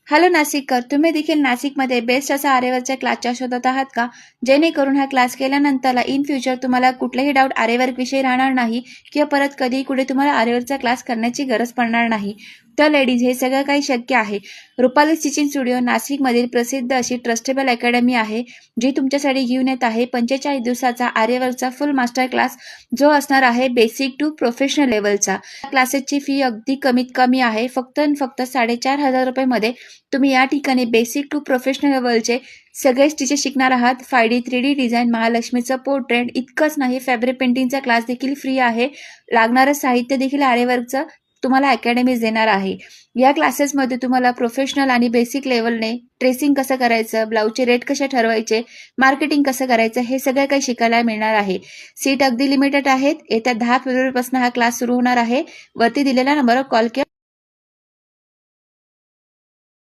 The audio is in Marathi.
हॅलो नाशिककर, तुम्ही देखील नाशिकमध्ये बेस्ट असा आरेवरच्या क्लासच्या शोधात आहात का? जेणेकरून हा क्लास केल्यानंतर इन फ्युचर तुम्हाला कुठलेही डाऊट आरेवर्क विषयी राहणार नाही किंवा परत कधीही कुठे तुम्हाला आरेवर्कचा क्लास करण्याची गरज पडणार नाही. तर लेडीज, हे सगळं काही शक्य आहे. रुपाली स्टिचिंग स्टुडिओ नाशिकमधील प्रसिद्ध अशी ट्रस्टेबल अकॅडमी आहे, जी तुमच्यासाठी घेऊन येत आहे 45 दिवसाचा आरेवर्कचा फुल मास्टर क्लास, जो असणार आहे बेसिक टू प्रोफेशनल लेवलचा. क्लासेसची फी अगदी कमीत कमी आहे, फक्त आणि फक्त 4,500 रुपयेमध्ये तुम्ही या ठिकाणी बेसिक टू प्रोफेशनल लेवलचे सगळे स्टिचेस शिकणार आहात. 5D 3D डिझाईन, महालक्ष्मीचं पोर्ट्रेट, इतकंच नाही फॅब्रिक पेंटिंगचा क्लास देखील फ्री आहे. लागणारं साहित्य देखील आरेवर्कचं तुम्हाला अकॅडमी देणार आहे. या क्लासेसमध्ये तुम्हाला प्रोफेशनल आणि बेसिक लेवलने ट्रेसिंग कसं करायचं, ब्लाऊजचे रेट कसे ठरवायचे, मार्केटिंग कसं करायचं, हे सगळं काही शिकायला मिळणार आहे. सीट अगदी लिमिटेड आहेत. येत्या 10 फेब्रुवारीपासून हा क्लास सुरू होणार आहे. वरती दिलेल्या नंबरवर कॉल किंवा